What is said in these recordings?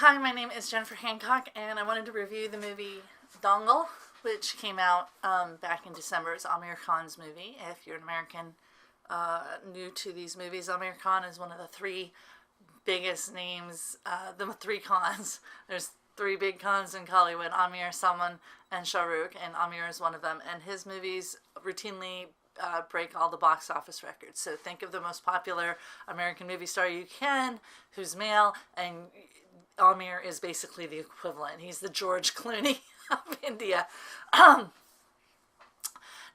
Hi, my name is Jennifer Hancock, and I wanted to review the movie Dangal, which came out back in December. It's Amir Khan's movie. If you're an American new to these movies, Amir Khan is one of the three biggest names, the three Khans. There's three big Khans in Hollywood: Amir, Salman, and Shah Rukh, and Amir is one of them. And his movies routinely break all the box office records. So think of the most popular American movie star you can, who's male, and Amir is basically the equivalent. He's the George Clooney of India.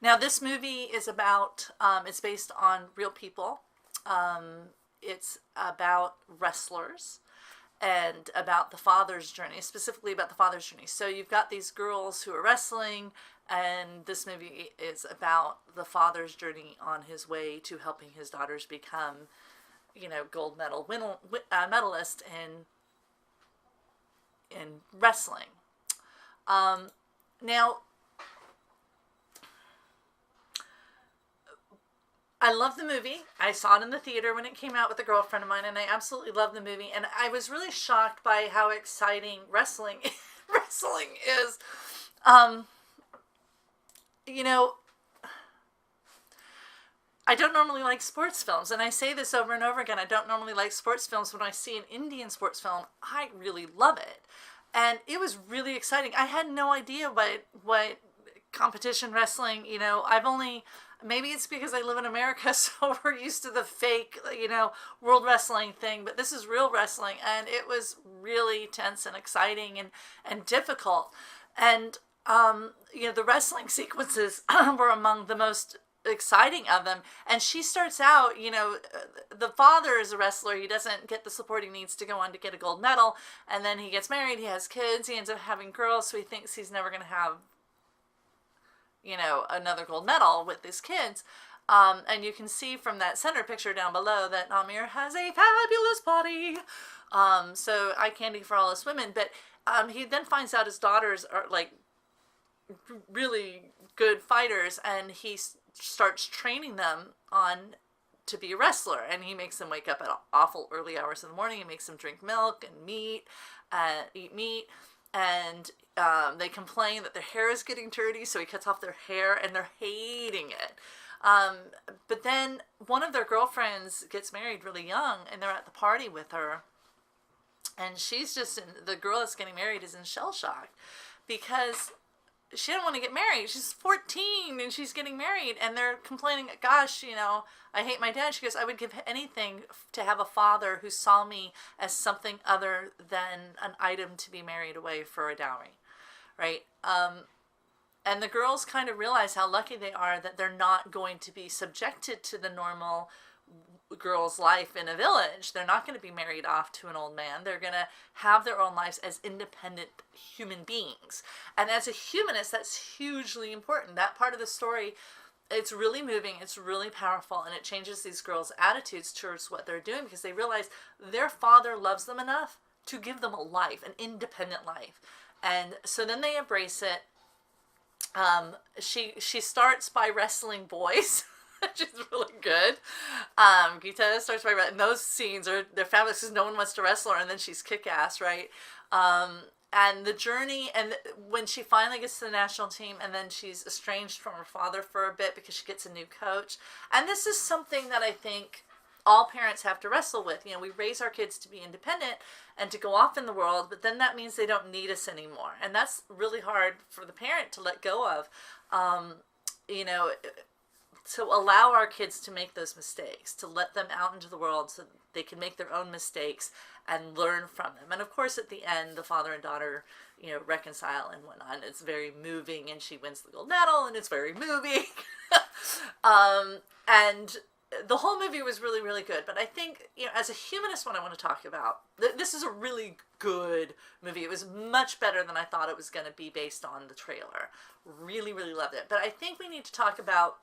Now, this movie is about, it's based on real people. It's about wrestlers and about the father's journey, specifically about the father's journey. So you've got these girls who are wrestling, and this movie is about the father's journey on his way to helping his daughters become, gold medal medalist in wrestling. Now, I love the movie. I saw it in the theater when it came out with a girlfriend of mine, and I absolutely love the movie. And I was really shocked by how exciting wrestling is. I don't normally like sports films, and I say this over and over again. I don't normally like sports films. When I see an Indian sports film, I really love it. And it was really exciting. I had no idea what competition wrestling, maybe it's because I live in America, so we're used to the fake, world wrestling thing, but this is real wrestling, and it was really tense and exciting and difficult. And, the wrestling sequences were among the most exciting of them. And she starts out, the father is a wrestler. He doesn't get the support he needs to go on to get a gold medal. And then he gets married, he has kids, he ends up having girls, so he thinks he's never going to have, another gold medal with his kids. And you can see from that center picture down below that Amir has a fabulous body. So eye candy for all us women. But he then finds out his daughters are really good fighters, and he starts training them on to be a wrestler. And he makes them wake up at awful early hours in the morning. He makes them drink milk and eat meat. And they complain that their hair is getting dirty, so he cuts off their hair, and they're hating it. But then one of their girlfriends gets married really young, and they're at the party with her. And she's the girl that's getting married is in shell shock because she didn't want to get married. She's 14 and she's getting married, and they're complaining, gosh, I hate my dad. She goes, I would give anything to have a father who saw me as something other than an item to be married away for a dowry, right? And the girls kind of realize how lucky they are that they're not going to be subjected to the normal girl's life in a village. They're not going to be married off to an old man. They're going to have their own lives as independent human beings. And as a humanist, that's hugely important. That part of the story, it's really moving, it's really powerful, and it changes these girls' attitudes towards what they're doing because they realize their father loves them enough to give them a life, an independent life. And so then they embrace it. She starts by wrestling boys. Which is really good. Gita starts by wrestling. Those scenes they're fabulous because no one wants to wrestle her, and then she's kick-ass, right? And the journey, and when she finally gets to the national team, and then she's estranged from her father for a bit because she gets a new coach. And this is something that I think all parents have to wrestle with. We raise our kids to be independent and to go off in the world, but then that means they don't need us anymore. And that's really hard for the parent to let go of. To allow our kids to make those mistakes, to let them out into the world so they can make their own mistakes and learn from them. And of course, at the end, the father and daughter, reconcile and whatnot. It's very moving, and she wins the gold medal, and it's very moving. And the whole movie was really, really good. But I think, as a humanist, what I want to talk about, this is a really good movie. It was much better than I thought it was going to be based on the trailer. Really, really loved it. But I think we need to talk about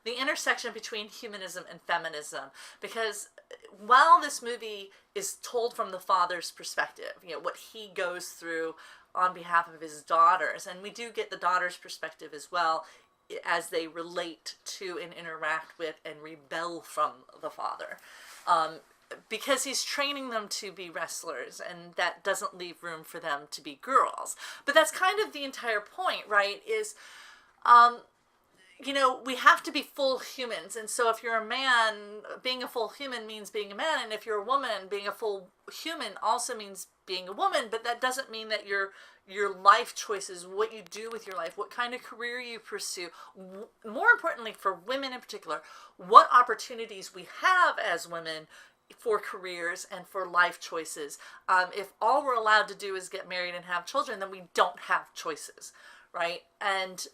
the intersection between humanism and feminism, because while this movie is told from the father's perspective, what he goes through on behalf of his daughters, and we do get the daughter's perspective as well as they relate to and interact with and rebel from the father. because he's training them to be wrestlers, and that doesn't leave room for them to be girls. But that's kind of the entire point, right? Is we have to be full humans. And so if you're a man, being a full human means being a man. And if you're a woman, being a full human also means being a woman. But that doesn't mean that your life choices, what you do with your life, what kind of career you pursue, more importantly for women in particular, what opportunities we have as women for careers and for life choices. If all we're allowed to do is get married and have children, then we don't have choices, right? And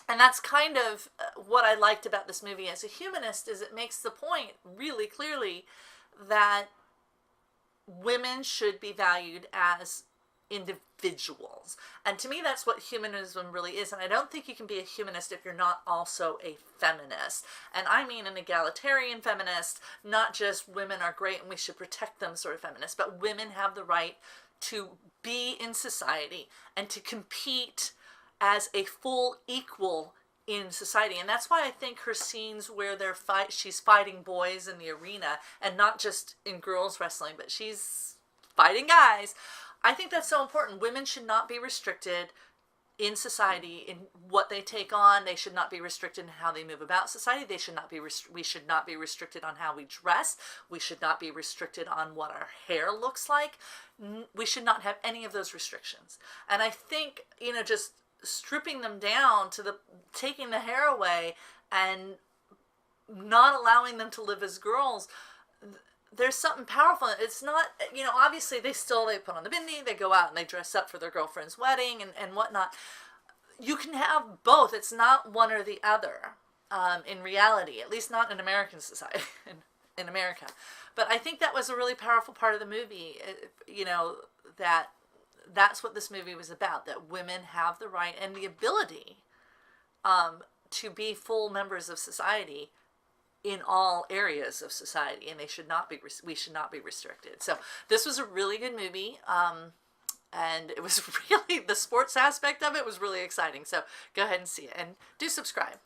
that's kind of what I liked about this movie as a humanist, is it makes the point really clearly that women should be valued as individuals. And to me, that's what humanism really is. And I don't think you can be a humanist if you're not also a feminist. And I mean an egalitarian feminist, not just women are great and we should protect them sort of feminist, but women have the right to be in society and to compete as a full equal in society. And that's why I think her scenes where she's fighting boys in the arena, and not just in girls wrestling, but she's fighting guys, I think that's so important. Women should not be restricted in society in what they take on. They should not be restricted in how they move about society. We should not be restricted on how we dress. We should not be restricted on what our hair looks like. We should not have any of those restrictions. And I think, just stripping them down to taking the hair away and not allowing them to live as girls, there's something powerful. It's not, obviously they put on the bindi, they go out and they dress up for their girlfriend's wedding and whatnot. You can have both. It's not one or the other, in reality, at least not in American society, in America. But I think that was a really powerful part of the movie, that's what this movie was about, that women have the right and the ability to be full members of society in all areas of society, and we should not be restricted. So this was a really good movie, and it was really, the sports aspect of it was really exciting. So go ahead and see it, and do subscribe.